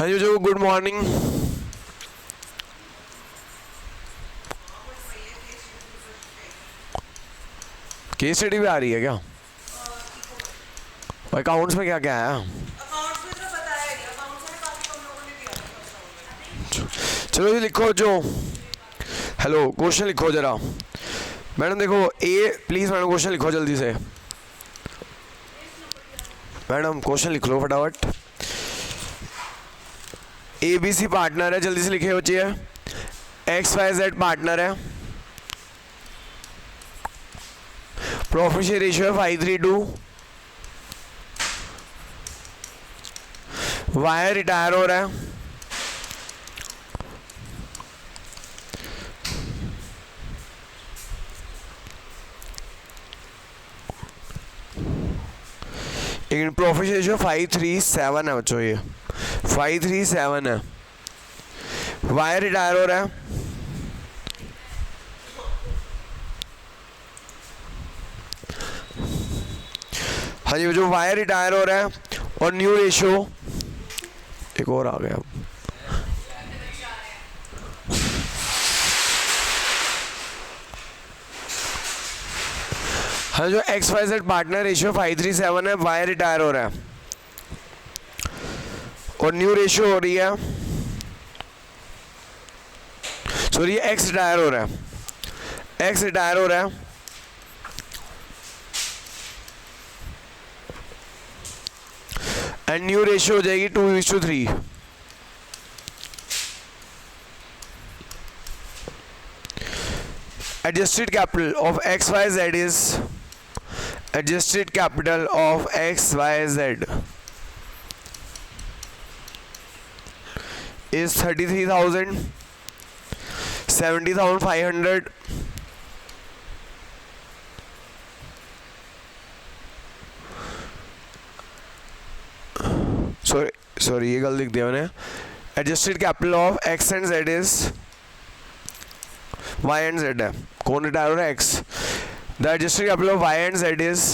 हाँ जी जो good morning. Case study भी आ रही है क्या? अकाउंट्स में क्या क्या है? चलो जी लिखो जो हेलो क्वेश्चन लिखो जरा। मैडम देखो ए प्लीज़ मैडम क्वेश्चन लिखो जल्दी से। मैडम क्वेश्चन लिख लो फटाफट। ए बी सी पार्टनर है, जल्दी से लिखे बच्चे। एक्स वाई जेड पार्टनर है, प्रॉफिट शेयर रेशियो है 5:3 वाई रिटायर हो रहा है, प्रॉफिट रेशियो 537 है बच्चों, ये 537 है। वाई रिटायर हो रहा है, हाँ जी जो वाई रिटायर हो रहा है और न्यू रेशियो एक और आ गया। हाँ जो X Y Z partner ratio 537 है, वाई रिटायर हो रहा है और न्यू रेशियो हो रही है, सॉरी एक्स रिटायर हो रहा है, एक्स रिटायर हो रहा है एंड न्यू रेशियो हो जाएगी 2:3। Adjusted capital of X Y Z is adjusted capital of XYZ is 33,000, 70,500, sorry ये गलत लिख दिया मैंने। Adjusted capital of X and Z is Y and Z है, कौन रिटायर हो रहा है? X. The adjusted capital of Y and Z is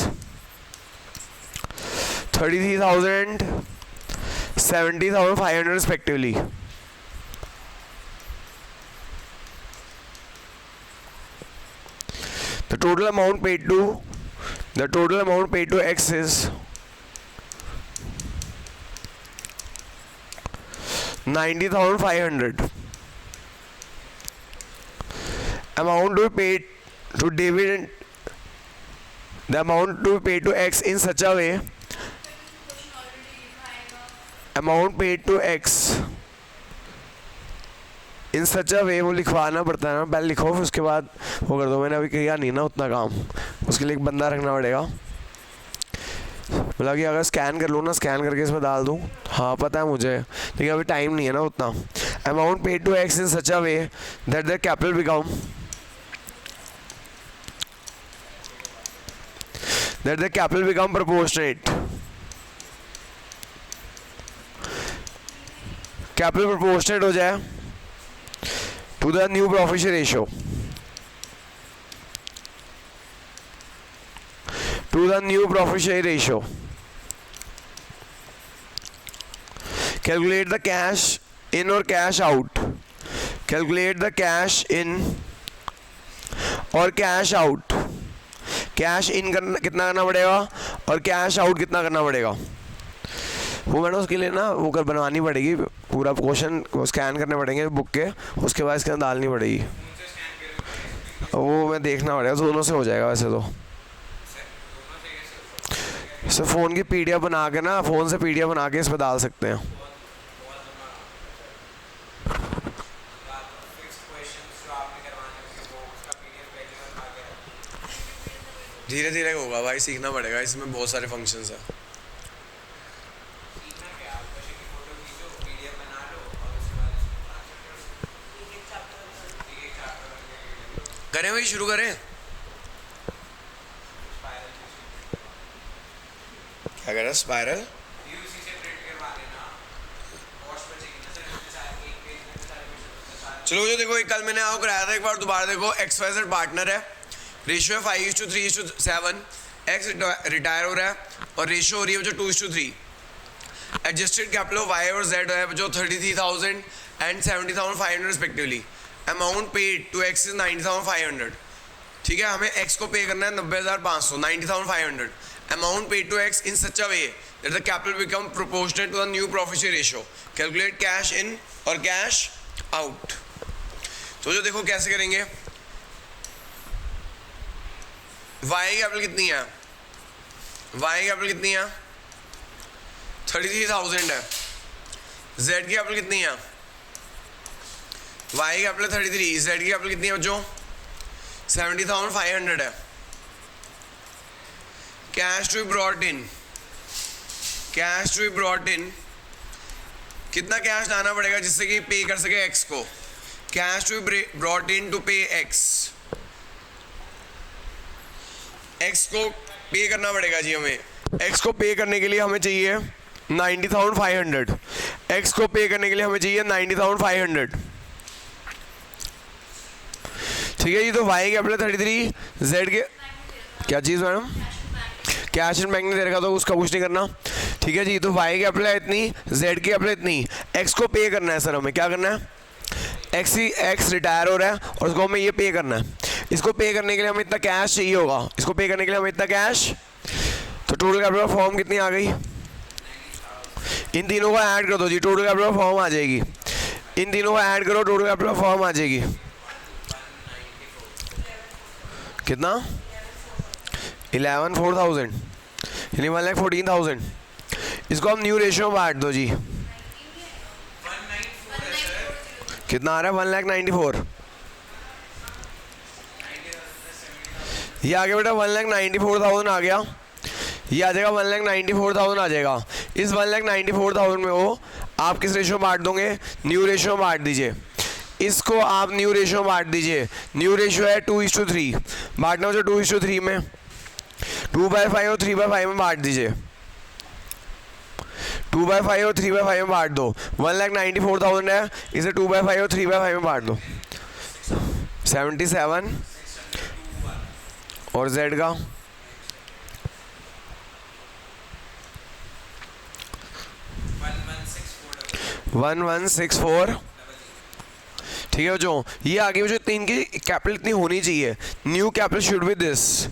33,000, 70,500 respectively. The total amount paid to X is 90,500. Amount to be paid to dividend. The amount to be paid to X in such a way, amount paid to X in such a way, वो लिखवाना पड़ता है ना, पहले लिखो फिर उसके बाद वो कर दो। मैंने अभी किया नहीं ना उतना काम, उसके लिए एक बंदा रखना पड़ेगा। मतलब कि अगर स्कैन कर लूँ ना, स्कैन करके इसमें डाल दूँ, हाँ पता है मुझे, लेकिन अभी टाइम नहीं है ना उतना। Amount paid to X in such a way that the capital become that the capital become proportionate. Capital proportionate हो जाए to the new profit share ratio. To the new profit share ratio. Calculate the cash in or cash out. Calculate the cash in or cash out. Cash in करना कितना करना पड़ेगा और cash out कितना करना पड़ेगा, वो मैंने उसके लिए ना वो कर बनवानी पड़ेगी, पूरा क्वेश्चन को स्कैन करने पड़ेंगे बुक के, उसके बाद इसके अंदर डालनी पड़ेगी। वो मैं देखना पड़ेगा, दोनों से हो जाएगा वैसे तो। सर फ़ोन की पीडीएफ बना के ना, फ़ोन से पीडीएफ बना के इस पर डाल सकते हैं। धीरे धीरे होगा भाई, सीखना पड़ेगा, इसमें बहुत सारे फंक्शंस हैं। करें भाई, शुरू करें। क्या कह रहा स्पाइरल? चलो जो देखो कल मैंने आपको कराया था, एक बार दोबारा देखो। एक्स वाई जेड पार्टनर है, रेशियो है 5:3:7, एक्स रिटायर हो रहा है और रेशियो हो रही है जो 2:3। एडजस्टेड कैपिटल ऑफ वाई और जेड है जो 33,000 and 70,500 respectively. Amount paid to X is 90,500। ठीक है, हमें एक्स को पे करना है 90,500, 90,500। Amount paid to X in such a way that the capital become proportional to the new profit share ratio. Calculate cash in और cash out. तो जो देखो कैसे करेंगे, वाई की कैपिटल कितनी है, वाई की कैपिटल कितनी है 33,000 है। जेड की कैपिटल कितनी है, वाई की कैपिटल 33, जेड की कैपिटल कितनी है बच्चों 70,500 है। Cash to be brought in, cash to be brought in, कितना कैश लाना पड़ेगा जिससे कि पे कर सके एक्स को। Cash to be brought in to pay X, X को पे करना पड़ेगा जी हमें। एक्स को पे करने के लिए हमें चाहिए 90,500, एक्स को पे करने के लिए हमें चाहिए 90,500। ठीक है जी, तो वाई कैपिटल 33, जेड के क्या चीज़ मैडम, कैश इन बैंक ने दे रखा तो उसका कुछ नहीं करना। ठीक है जी, तो वाई कैपिटल है इतनी, जेड की कैपिटल इतनी, एक्स को पे करना है सर, हमें क्या करना है, एक्स रिटायर हो रहा है और उसको हमें ये पे करना है। इसको पे करने के लिए हमें इतना कैश चाहिए होगा, इसको पे करने के लिए हमें इतना कैश, तो टोटल कैपिटल फॉर्म कितनी आ गई, इन तीनों को ऐड कर दो जी, टोटल कैपिटल फॉर्म आ जाएगी। इन तीनों को ऐड करो, टोटल कैपिटल फॉर्म आ जाएगी कितना 11,04,000 यानी 1,14,000। इसको हम न्यू रेशियो में बांट दो जी, कितना आ रहा है 1,94,000। ये आ गया बेटा 1,94,000 आ गया, ये आ जाएगा 1,94,000 आ जाएगा। इस 1,94,000 में वो आप किस रेशियो में बांट दोगे, न्यू रेशियो में बांट दीजिए। इसको आप न्यू रेशियो में बांट दीजिए, न्यू रेशियो है 2:3, बांटना हो जो 2:3 में 2/5 और 3/5 में बांट दीजिए, 2/5 और 3/5 में बांट दो। 1,94,000 है, इसे 2/5 और 3/5 में बांट दो, 77 और जेड का 1164। ठीक है बच्चों, ये आगे जो तीन की कैपिटल इतनी होनी चाहिए, new capital should be this,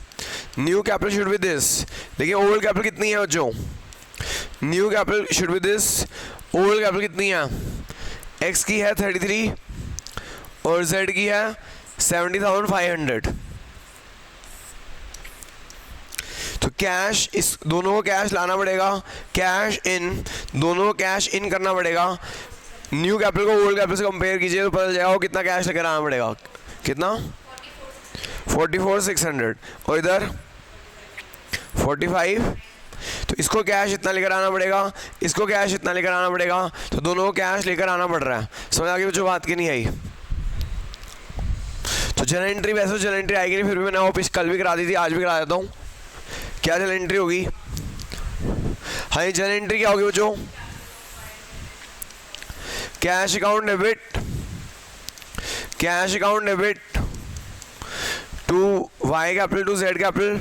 new capital should be this. लेकिन ओल्ड कैपिटल कितनी है बच्चों, new capital should be this, old capital कितनी है, एक्स की है 33 और जेड की है 70,500। तो कैश, इस दोनों को कैश लाना पड़ेगा, कैश इन, दोनों को कैश इन करना पड़ेगा। न्यू कैपिटल को ओल्ड कैपिटल से कंपेयर कीजिए तो पता चलेगा कितना कैश लेकर आना पड़ेगा, कितना 44,600 और इधर 45। तो इसको कैश इतना लेकर आना पड़ेगा, इसको कैश इतना लेकर आना पड़ेगा, तो दोनों को कैश लेकर आना पड़ रहा है। समझ आ गई जो बात की नहीं आई। तो जनरल एंट्री, वैसे जनरल एंट्री आएगी नहीं, फिर भी मैंने ऑफिस कल भी करा दी थी, आज भी करा देता हूँ। क्या जनरल एंट्री होगी, हाँ जनरल एंट्री क्या होगी बच्चों, cash account debit, cash account debit to Y capital to Z capital,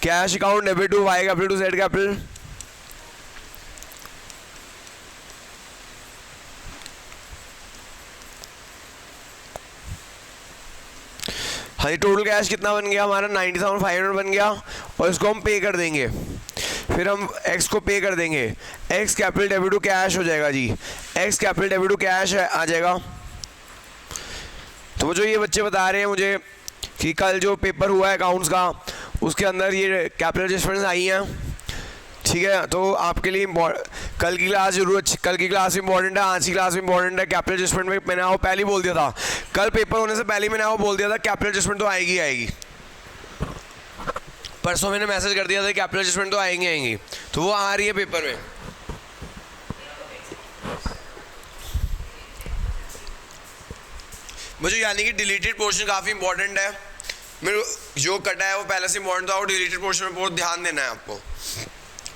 cash account debit to Y capital to Z capital. हाँ, टोटल कैश कितना बन गया हमारा 90,500 बन गया और इसको हम पे कर देंगे। फिर हम एक्स को पे कर देंगे, X capital debit to cash हो जाएगा जी, X capital debit to cash आ जाएगा। तो जो ये बच्चे बता रहे हैं मुझे कि कल जो पेपर हुआ है अकाउंट्स का, उसके अंदर ये कैपिटल एडजस्टमेंट्स आई हैं। ठीक है, तो आपके लिए कल की क्लास जरूर, कल की क्लास इंपॉर्टेंट है, आज की क्लास इंपॉर्टेंट है। कैपिटल एडजस्टमेंट में मैंने आपको पहले ही बोल दिया था, कल पेपर होने से पहले ही मैंने आपको बोल दिया था कैपिटल एडजस्टमेंट तो आएगी आएगी। परसों मैंने मैसेज कर दिया था कैपिटल एडजस्टमेंट तो आएंगी आएंगी, तो वो आ रही है पेपर में। मुझे यानी कि डिलीटेड पोर्शन काफ़ी इंपॉर्टेंट है, मेरे जो कटा है वो पहले से इंपॉर्टेंट था, और डिलीटेड पोर्शन में बहुत ध्यान देना है आपको।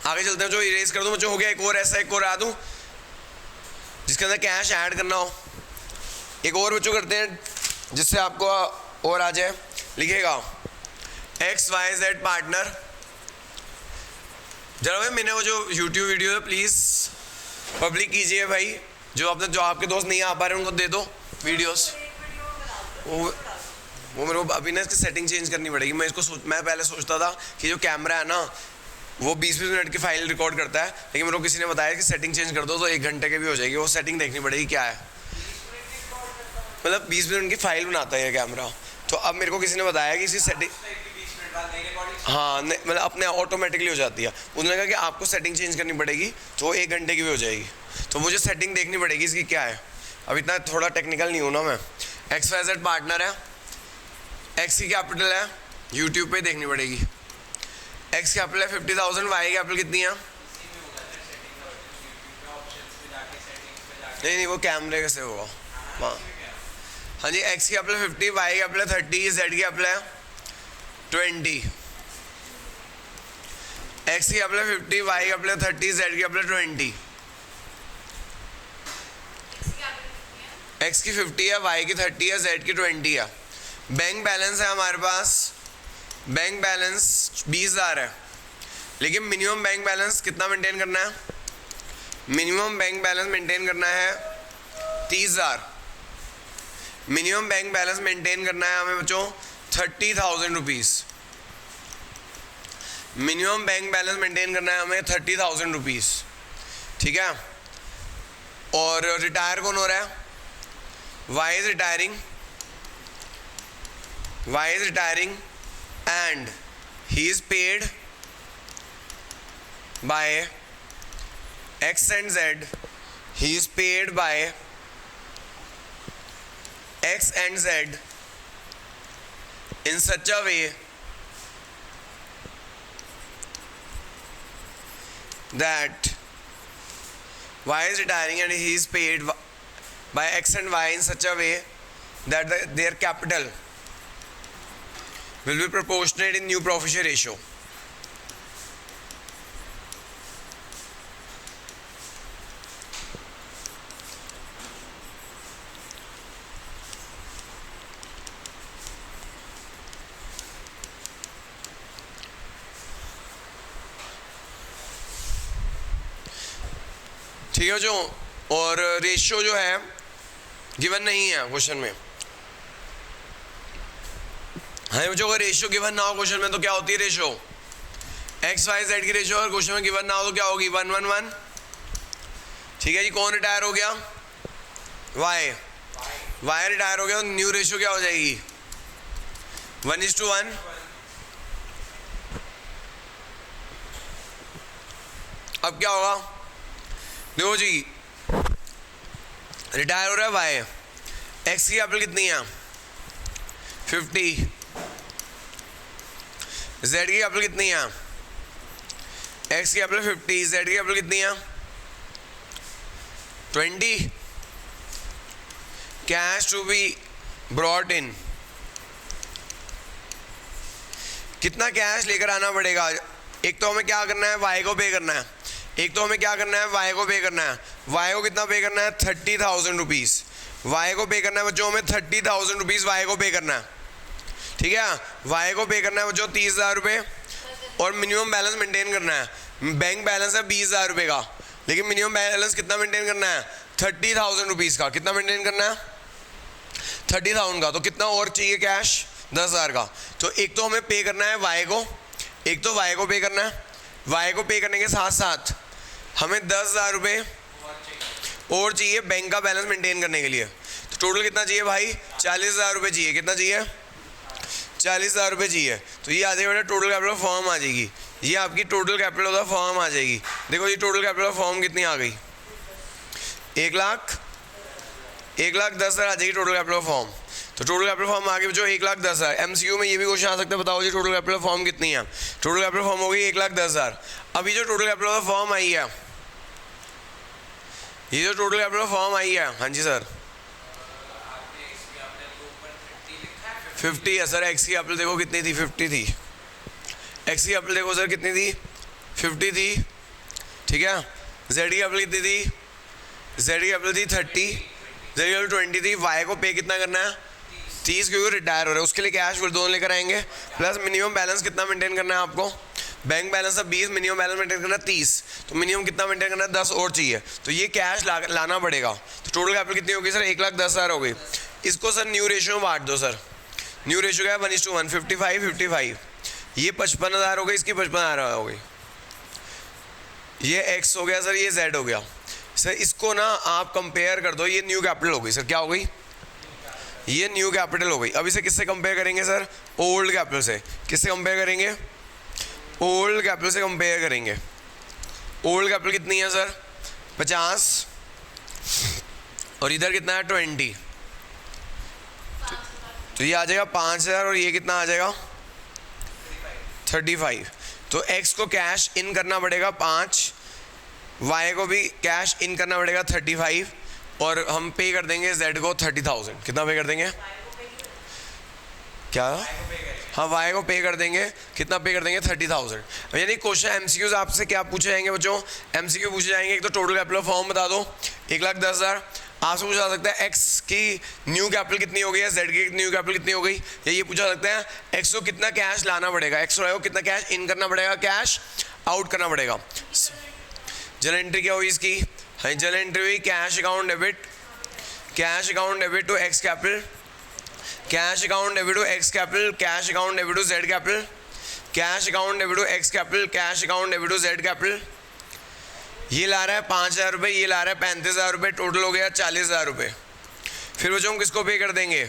आगे चलते हैं, जो इरेज कर दूँ, जो हो गया एक और ऐसा, एक और आ दूँ जिसके अंदर कैश ऐड करना हो। एक और बच्चों करते हैं जिससे आपको और आ जाए। लिखिएगा XYZ पार्टनर जरा भाई मैंने वो जो YouTube वीडियो है प्लीज़ पब्लिक कीजिए भाई, जो अपने जो आपके दोस्त नहीं आ पा रहे उनको दे दो वीडियोस। वो मेरे को अभी ना इसकी सेटिंग चेंज करनी पड़ेगी। मैं पहले सोचता था कि जो कैमरा है ना वो 20-20 मिनट की फाइल रिकॉर्ड करता है, लेकिन मेरे को किसी ने बताया कि सेटिंग चेंज कर दो तो 1 घंटे के भी हो जाएगी। वो सेटिंग देखनी पड़ेगी क्या है, मतलब 20 मिनट की फाइल बनाता है ये कैमरा। तो अब मेरे को किसी ने बताया कि इसी सेटिंग, हाँ मतलब अपने ऑटोमेटिकली हो जाती है। उन्होंने कहा कि आपको सेटिंग चेंज करनी पड़ेगी तो 1 घंटे की भी हो जाएगी। तो मुझे सेटिंग देखनी पड़ेगी इसकी क्या है। अब इतना थोड़ा टेक्निकल नहीं हूँ ना मैं। XYZ पार्टनर है, X की कैपिटल है, यूट्यूब पे देखनी पड़ेगी। X कैपिटल है 50,000, Y कैपिटल कितनी है? नहीं वो कैमरे कैसे होगा। हाँ जी, X capital 50, Y capital 30, Z capital है 20। X capital 50, Y capital 30, Z capital 20। X की 50 है, Y की 30 है, Z की 20 है। बैंक बैलेंस है हमारे पास, बैंक बैलेंस 20,000 है, लेकिन मिनिमम बैंक बैलेंस कितना मेंटेन करना है? मिनिमम बैंक बैलेंस मेंटेन करना है 30,000। मिनिमम बैंक बैलेंस मेंटेन करना है हमें बच्चों 30,000 rupees. Minimum bank balance maintain करना है हमें 30,000 रुपीज़, ठीक है। और रिटायर कौन हो रहा है? Y is retiring, Y is retiring and he is paid by X and Z. He is paid by X and Z in such a way that Y is retiring and he is paid by X and Y in such a way that their capital will be proportionate in new profit ratio. ठीक है जो, और ratio जो है given नहीं है question में। हाँ बच्चों, अगर रेशियो गिवन ना हो क्वेश्चन में तो क्या होती है रेशियो? XYZ की रेशियो अगर क्वेश्चन में गिवन ना हो तो क्या होगी? 1-1-1। ठीक है जी। कौन रिटायर हो गया? Y रिटायर हो गया तो न्यू रेशियो क्या हो जाएगी? 1:1। अब क्या होगा? देखो जी, रिटायर हो रहा है Y, X की कैपिटल कितनी है? 50। Z की कैपिटल कितनी है? X की कैपिटल 50, Z की कैपिटल कितनी है? 20। Cash to be brought in, कितना कैश लेकर आना पड़ेगा? एक तो हमें क्या करना है? Y को पे करना है। एक तो हमें क्या करना है? Y को पे करना है। Y को कितना पे करना है? 30,000 रुपीज़। Y को पे करना है बच्चों, हमें 30,000 रुपीज़ Y को पे करना है, ठीक है। Y को पे करना है बच्चों 30,000 रुपये, और मिनिमम बैलेंस मेंटेन करना है। बैंक बैलेंस है 20,000 रुपये का, लेकिन मिनिमम बैलेंस कितना मेंटेन करना है? 30,000 रुपीज़ का। कितना मेंटेन करना है? 30,000 का। तो कितना और चाहिए कैश? 10,000 का। तो एक तो हमें पे करना है Y को, एक तो Y को पे करना है। Y को पे करने के साथ साथ हमें 10,000 रुपये और चाहिए बैंक का बैलेंस मेंटेन करने के लिए। तो टोटल कितना चाहिए भाई? 40,000 रुपये चाहिए। कितना चाहिए? 40,000 रुपये चाहिए। तो ये आ जाएगा बेटा टोटल कैपिटल फॉर्म आ जाएगी। ये आपकी total capital of the firm आ जाएगी। देखो ये टोटल कैपिटल ऑफ फॉर्म कितनी आ गई? 1,10,000 आ जाएगी टोटल कैपिटल ऑफ फॉर्म। तो टोटल कैपिटल फॉर्म आ गई बच्चों 1,10,000। MCQ में ये भी क्वेश्चन आ सकता है, बताओ जी टोटल कैपिटल फॉर्म कितनी है? टोटल कैपिटल फॉर्म हो गई 1,10,000। अभी जो टोटल कैपिटल फॉर्म आई है, ये जो टोटल कैपिटल फॉर्म आई है, हाँ जी सर 50 है सर। X की कैपिटल देखो कितनी थी? 50 थी। X की कैपिटल देखो सर कितनी थी? 50 थी, ठीक है। Z की कैपिटल कितनी थी? Z की कैपिटल थी 30, Z की कैपिटल 20 थी। Y को पे कितना करना है? 30, क्योंकि रिटायर हो रहा है, उसके लिए कैश फिर दोनों लेकर आएंगे। प्लस मिनिमम बैलेंस कितना मेंटेन करना है आपको? बैंक बैलेंस था 20, मिनिमम बैलेंस मेंटेन करना 30, तो मिनिमम कितना मेंटेन करना है 10 और चाहिए, तो ये कैश लाना पड़ेगा। तो टोटल कैपिटल कितनी होगी सर 1,10,000 हो गई। इसको सर न्यू रेशियो में बांट दो सर, न्यू रेशियो क्या है 1:1, 55, ये 55,000 हो गई, इसकी 55,000 हो गई, ये x हो गया सर, ये z हो गया सर। इसको ना आप कंपेयर कर दो, ये न्यू कैपिटल हो गई सर, क्या हो गई ये न्यू कैपिटल हो गई। अब इसे किससे कंपेयर करेंगे सर, ओल्ड कैपिटल से। किससे कंपेयर करेंगे, ओल्ड कैपिटल से कंपेयर करेंगे। ओल्ड कैपिटल कितनी है सर 50 और इधर कितना है 20, तो ये आ जाएगा 5,000 और ये कितना आ जाएगा 35। तो x को कैश इन करना पड़ेगा 5, y को भी कैश इन करना पड़ेगा 35 और हम पे कर देंगे z को 30,000। कितना पे कर देंगे, क्या हाँ y को पे कर देंगे, कितना पे कर देंगे 30,000। यानी क्वेश्चन MCQs आपसे क्या पूछे जाएंगे बच्चों, MCQ पूछे जाएंगे। एक तो टोटल कैपिटल फॉर्म बता दो 1,10,000, आपसे पूछा जा सकता है x की न्यू कैपिटल कितनी हो गई है, z की न्यू कैपिटल कितनी हो गई, या ये पूछा सकता है x को कितना कैश लाना पड़ेगा, x को कितना कैश इन करना पड़ेगा, कैश आउट करना पड़ेगा। जर्नल एंट्री क्या हुई इसकी, हाँ जर्नल एंट्री हुई cash account debit to x capital, cash account debit to x capital, cash account debit to z capital, cash account debit to x capital, cash account debit to z capital. ये ला रहा है 5,000 रुपये, ये ला रहा है 35,000 रुपये, टोटल हो गया 40,000 रुपये। फिर बच्चों हम किसको पे कर देंगे,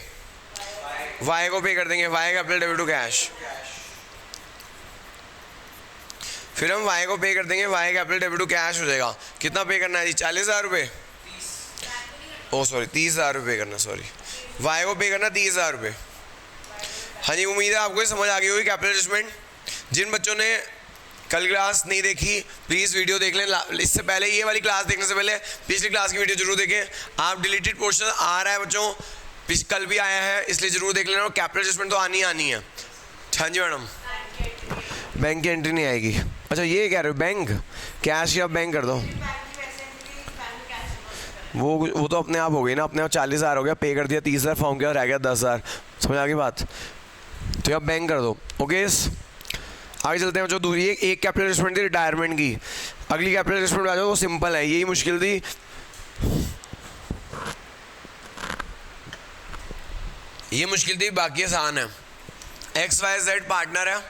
y को पे कर देंगे, y capital debit to cash. फिर हम y को पे कर देंगे, y capital debit to cash हो जाएगा। कितना पे करना है जी 40,000 रुपये, ओ सॉरी 30,000 रुपये करना, सॉरी y को पे करना 30,000 रुपये। हाँ जी, उम्मीद है आपको समझ आ गई होगी कैपिटल एडजस्टमेंट। जिन बच्चों ने कल क्लास नहीं देखी प्लीज़ वीडियो देख लें, इससे पहले ये वाली क्लास देखने से पहले पिछली क्लास की वीडियो जरूर देखें। आप डिलीटेड पोर्शन आ रहा है बच्चों, कल भी आया है, इसलिए जरूर देख लेना। और कैपिटल एडजस्टमेंट तो आनी है। हाँ जी मैडम, बैंक की एंट्री नहीं आएगी। अच्छा ये कह रहे हो बैंक कैश या बैंक कर दो, वो तो अपने आप हो गई ना, अपने आप 40,000 हो गया, पे कर दिया 30,000, फॉर्म किया रह गया 10,000, समझ आ गई बात। तो आप बैंक कर दो। ओके आगे चलते हैं। जो दूसरी एक कैपिटल एडजस्टमेंट थी रिटायरमेंट की, अगली कैपिटल एडजस्टमेंट आ जाओ, वो सिंपल है, यही मुश्किल थी। ये मुश्किल थी, बाकी आसान है। XYZ पार्टनर है,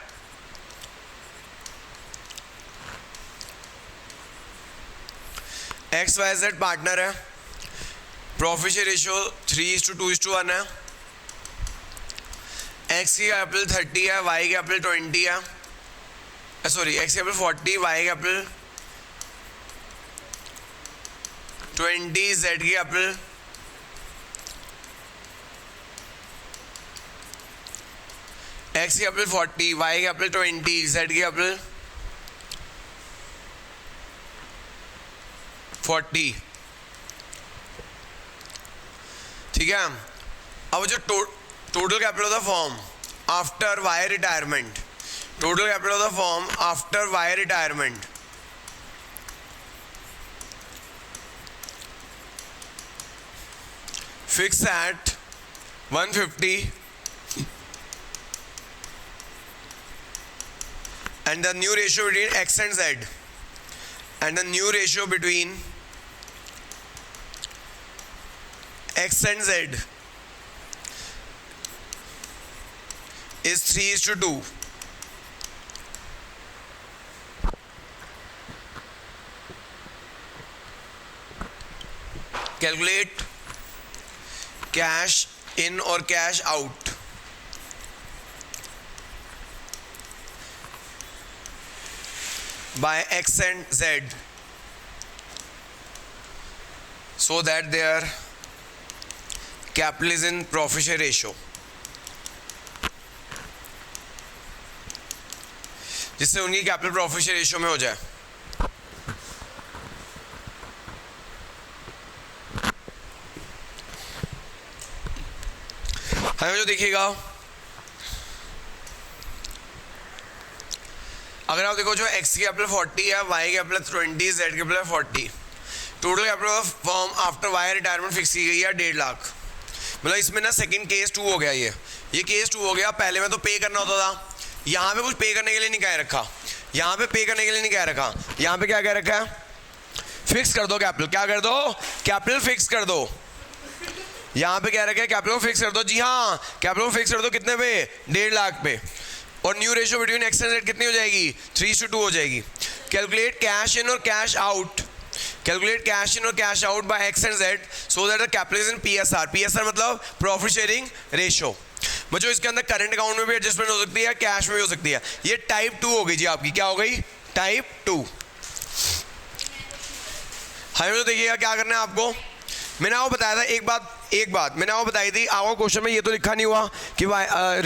XYZ पार्टनर है, प्रॉफिट शेयर रेशियो 3:2:1 है, x की कैपिटल 30 है, y की कैपिटल 20 है, sorry x capital 40, y capital 20, z की capital x capital 40, y capital 20, z की कैपिटल 40। ठीक है। अब जो total capital of the firm after Y retirement, total capital of the firm after Y retirement, fix at 150 and the new ratio between x and z, and the new ratio between x and z is 3:2. Calculate cash in or cash out by x and z so that their capital is in profit share ratio, जिससे उनकी capital profit share ratio में हो जाए। हमें जो देखिएगा, अगर आप देखो जो x की कैपिटल 40 है, y की कैपिटल 20, z की capital 40, total capital of firm after Y retirement fix की गई है 1.5 लाख। मतलब इसमें ना सेकंड केस 2 हो गया, ये केस 2 हो गया। पहले में तो पे करना होता था, यहाँ पे कुछ पे करने के लिए नहीं कह रखा, यहाँ पे पे करने के लिए नहीं कह रखा, यहाँ पे क्या कह रखा है, फिक्स कर दो कैपिटल। क्या कर दो, कैपिटल फिक्स कर दो। यहाँ पे क्या रखा है, कैपिटल फिक्स कर दो। जी हाँ, कैपिटल फिक्स कर दो। कितने पे, 1.5 लाख पे। और new ratio between x and Z कितनी हो जाएगी, 3:2 हो जाएगी। कैलकुलेट कैश इन और cash out, calculate cash in और cash out by X and Z so that the capital is in PSR. PSR मतलब प्रॉफिट शेयरिंग रेशियो। बच्चों इसके अंदर करंट अकाउंट में भी एडजस्टमेंट हो सकती है, कैश में भी हो सकती है। ये टाइप 2 हो गई जी आपकी, क्या हो गई, टाइप 2। हमें तो देखिएगा क्या करना है आपको। मैंने आपको बताया था एक बात मैंने आपको बताई थी। आपको क्वेश्चन में ये तो लिखा नहीं हुआ कि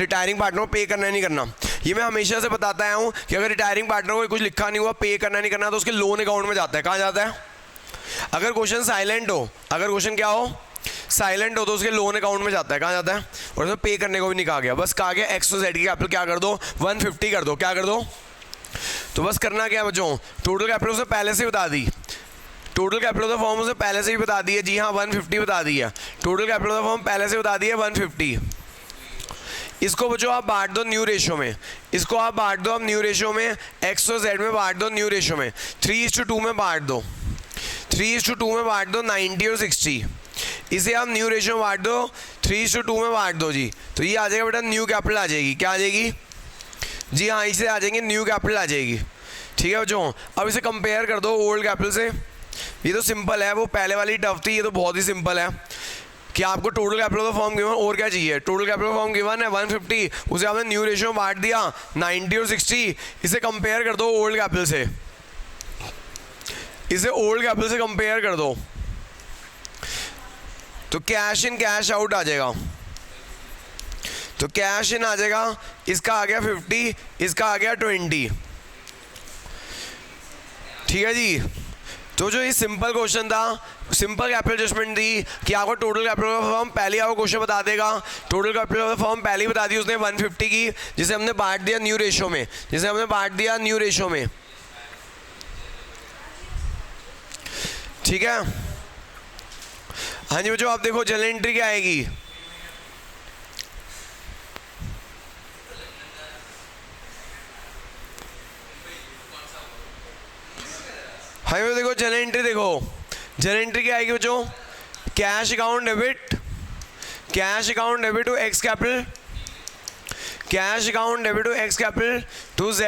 रिटायरिंग पार्टनर को पे करना है नहीं करना। ये मैं हमेशा से बताता आया हूँ कि अगर रिटायरिंग पार्टनर को कुछ लिखा नहीं हुआ, पे करना नहीं करना, तो उसके लोन अकाउंट में जाता है। कहाँ जाता है, अगर क्वेश्चन साइलेंट हो, अगर क्वेश्चन क्या हो, साइलेंट हो, तो उसके लोन अकाउंट में जाता है। कहाँ जाता है, और उसमें पे करने को भी नहीं कहा गया। बस कहा गया एक्स और जेड की कैपिटल क्या कर दो, 150 कर दो। क्या कर दो, तो बस करना क्या बच्चों, टोटल कैपिटल उसे पहले से बता दी, total capital of the firm उसे पहले से ही बता दी है। जी हाँ, 150 बता दी है। Total capital of the form पहले से बता दी है 150। इसको बच्चों आप बांट दो न्यू रेशियो में, इसको आप बांट दो, अब न्यू रेशियो में एक्स और जेड में बांट दो, न्यू रेशियो में 3:2 में बांट दो, 3:2 में बांट दो 90 और 60। इसे आप न्यू रेशियो में बांट दो, 3:2 में बांट दो जी। तो ये आ जाएगा बेटा न्यू कैपिटल आ जाएगी। क्या आ जाएगी, जी हाँ, इसे आ जाएंगे न्यू कैपिटल आ जाएगी। ठीक है बच्चों, अब इसे कंपेयर कर दो ओल्ड कैपिटल से। ये तो सिंपल है, वो पहले वाली टफ थी, ये तो बहुत ही सिंपल है कि आपको total capital of the form given, और क्या चाहिए, total capital of form given है 150, उसे आपने न्यू रेशियो में बांट दिया 90 और 60। इसे कंपेयर कर दो ओल्ड कैपिटल से, इसे ओल्ड कैपिटल से कंपेयर कर दो, तो कैश इन कैश आउट आ जाएगा। तो कैश इन आ जाएगा, इसका आ गया 50, इसका आ गया 20। ठीक है जी। तो जो ये सिंपल क्वेश्चन था, सिंपल कैपिटल एडजस्टमेंट थी कि आपको टोटल कैपिटल ऑफ फॉर्म पहले आपको क्वेश्चन बता देगा। टोटल कैपिटल ऑफ फॉर्म पहले ही बता दी उसने 150 की, जिसे हमने बांट दिया न्यू रेशियो में, जिसे हमने बांट दिया न्यू रेशियो में। ठीक है, हाँ जी बच्चों, आप देखो जनरल एंट्री क्या आएगी, हाँ ये देखो जनरल एंट्री, देखो जनरल एंट्री क्या आएगी बच्चों, cash account debit, cash account debit to X capital, cash account debit to X capital to Z